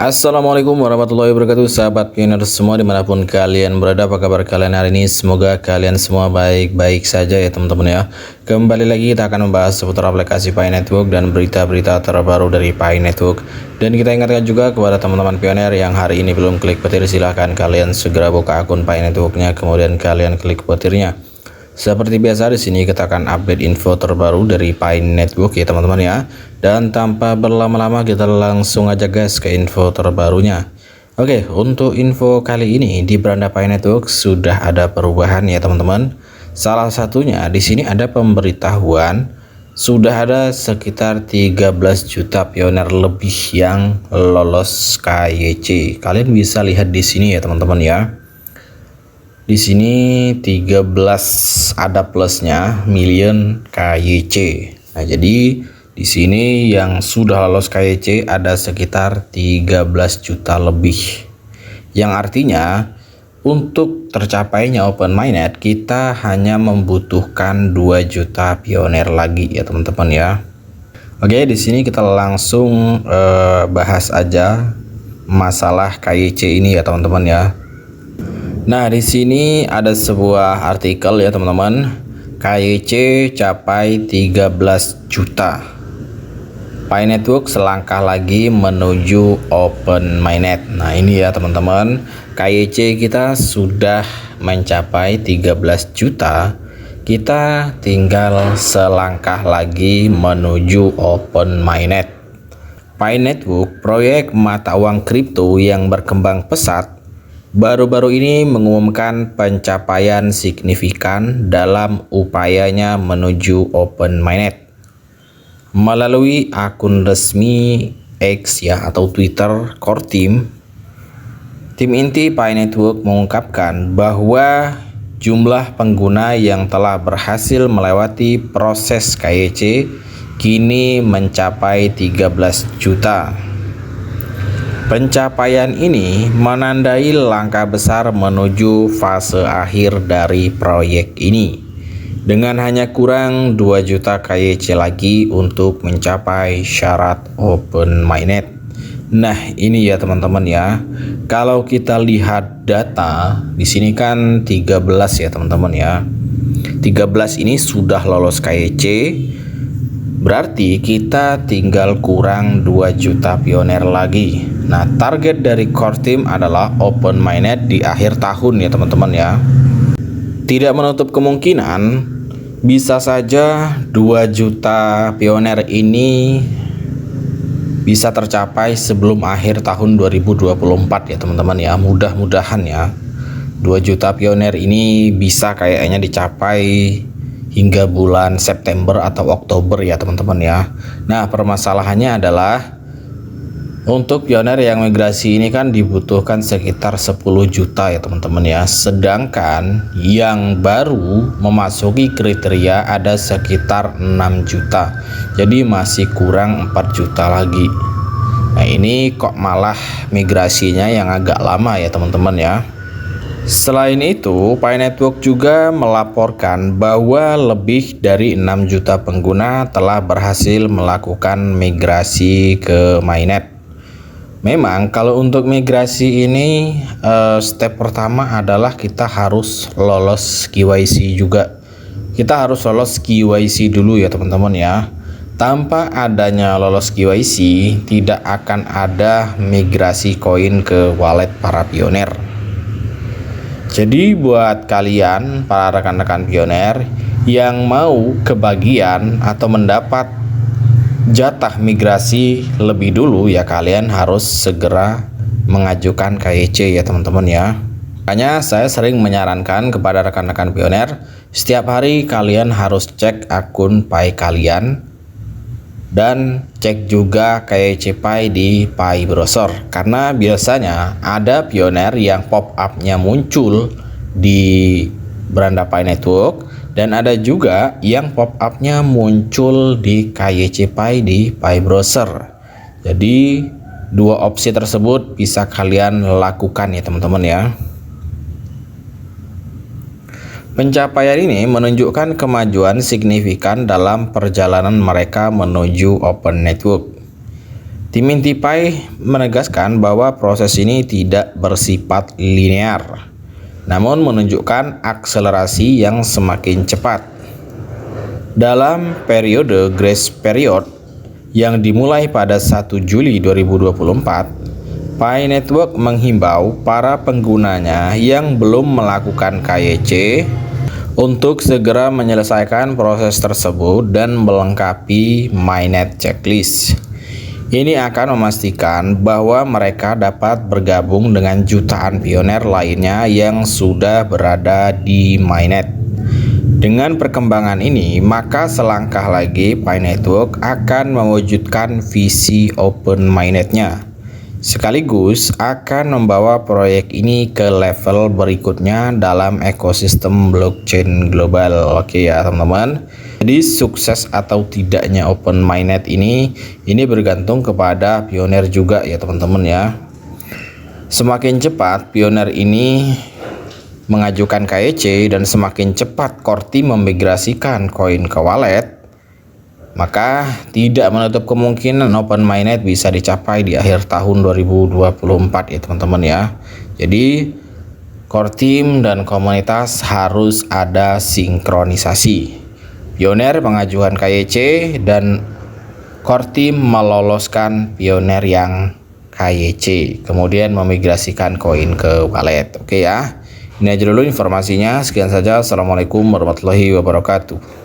Assalamualaikum warahmatullahi wabarakatuh, sahabat pioner semua dimanapun kalian berada. Apa kabar kalian hari ini? Semoga kalian semua baik-baik saja ya teman-teman ya. Kembali lagi kita akan membahas seputar aplikasi Pi Network dan berita-berita terbaru dari Pi Network. Dan kita ingatkan juga kepada teman-teman pioner yang hari ini belum klik petir, silahkan kalian segera buka akun Pi Networknya, kemudian kalian klik petirnya. Seperti biasa di sini kita akan update info terbaru dari Pi Network ya teman-teman ya. Dan tanpa berlama-lama kita langsung aja guys ke info terbarunya. Oke, untuk info kali ini di beranda Pi Network sudah ada perubahan ya teman-teman. Salah satunya di sini ada pemberitahuan sudah ada sekitar 13 juta pioner lebih yang lolos KYC. Kalian bisa lihat di sini ya teman-teman ya. Di sini 13 ada plusnya million KYC. Nah, jadi di sini yang sudah lolos KYC ada sekitar 13 juta lebih. Yang artinya untuk tercapainya open mainnet kita hanya membutuhkan 2 juta pioner lagi ya teman-teman ya. Oke, di sini kita langsung bahas aja masalah KYC ini ya teman-teman ya. Nah, di sini ada sebuah artikel ya teman-teman. KYC capai 13 juta. Pi Network selangkah lagi menuju open mainnet. Nah, ini ya teman-teman. KYC kita sudah mencapai 13 juta. Kita tinggal selangkah lagi menuju open mainnet. Pi Network, proyek mata uang kripto yang berkembang pesat, baru-baru ini mengumumkan pencapaian signifikan dalam upayanya menuju open mainnet. Melalui akun resmi X ya atau Twitter Core Team inti Pi Network mengungkapkan bahwa jumlah pengguna yang telah berhasil melewati proses KYC kini mencapai 13 juta. Pencapaian ini menandai langkah besar menuju fase akhir dari proyek ini. Dengan hanya kurang 2 juta KYC lagi untuk mencapai syarat open mainnet. Nah, ini ya teman-teman ya. Kalau kita lihat data di sini kan 13 ya teman-teman ya. 13 ini sudah lolos KYC. Berarti kita tinggal kurang 2 juta pioner lagi. Nah, target dari core team adalah open mainnet di akhir tahun ya teman-teman ya. Tidak menutup kemungkinan bisa saja 2 juta pioner ini bisa tercapai sebelum akhir tahun 2024 ya teman-teman ya. Mudah-mudahan ya 2 juta pioner ini bisa kayaknya dicapai hingga bulan September atau Oktober ya teman-teman ya. Nah, permasalahannya adalah untuk pioner yang migrasi ini kan dibutuhkan sekitar 10 juta ya teman-teman ya. Sedangkan yang baru memasuki kriteria ada sekitar 6 juta. Jadi masih kurang 4 juta lagi. Nah, ini kok malah migrasinya yang agak lama ya teman-teman ya. Selain itu, Pi Network juga melaporkan bahwa lebih dari 6 juta pengguna telah berhasil melakukan migrasi ke mainnet. Memang kalau untuk migrasi ini step pertama adalah kita harus lolos KYC juga. Kita harus lolos KYC dulu ya teman-teman ya. Tanpa adanya lolos KYC tidak akan ada migrasi koin ke wallet para pioner. Jadi buat kalian para rekan-rekan pioner yang mau kebagian atau mendapat jatah migrasi lebih dulu ya, kalian harus segera mengajukan KYC ya teman-teman ya. Makanya saya sering menyarankan kepada rekan-rekan pioner, setiap hari kalian harus cek akun Pi kalian dan cek juga KYC Pi di Pi Browser, karena biasanya ada pioner yang pop up-nya muncul di beranda Pi Network dan ada juga yang pop up-nya muncul di KYC Pi di Pi Browser. Jadi dua opsi tersebut bisa kalian lakukan ya teman-teman ya. Pencapaian ini menunjukkan kemajuan signifikan dalam perjalanan mereka menuju open network. Tim Intipai menegaskan bahwa proses ini tidak bersifat linear, namun menunjukkan akselerasi yang semakin cepat. Dalam periode grace period yang dimulai pada 1 Juli 2024, Pi Network menghimbau para penggunanya yang belum melakukan KYC untuk segera menyelesaikan proses tersebut dan melengkapi mainnet checklist. Ini akan memastikan bahwa mereka dapat bergabung dengan jutaan pioner lainnya yang sudah berada di mainnet. Dengan perkembangan ini, maka selangkah lagi Pi Network akan mewujudkan visi open mainnet-nya, sekaligus akan membawa proyek ini ke level berikutnya dalam ekosistem blockchain global. Oke ya teman-teman. Jadi sukses atau tidaknya open mainnet ini bergantung kepada pioner juga ya teman-teman ya. Semakin cepat pioner ini mengajukan KYC dan semakin cepat core team memigrasikan koin ke wallet, maka tidak menutup kemungkinan open mainnet bisa dicapai di akhir tahun 2024 ya teman-teman ya. Jadi core team dan komunitas harus ada sinkronisasi. Pioner pengajuan KYC dan core team meloloskan pioner yang KYC, kemudian memigrasikan koin ke wallet. Oke ya. Ini aja dulu informasinya. Sekian saja. Assalamualaikum warahmatullahi wabarakatuh.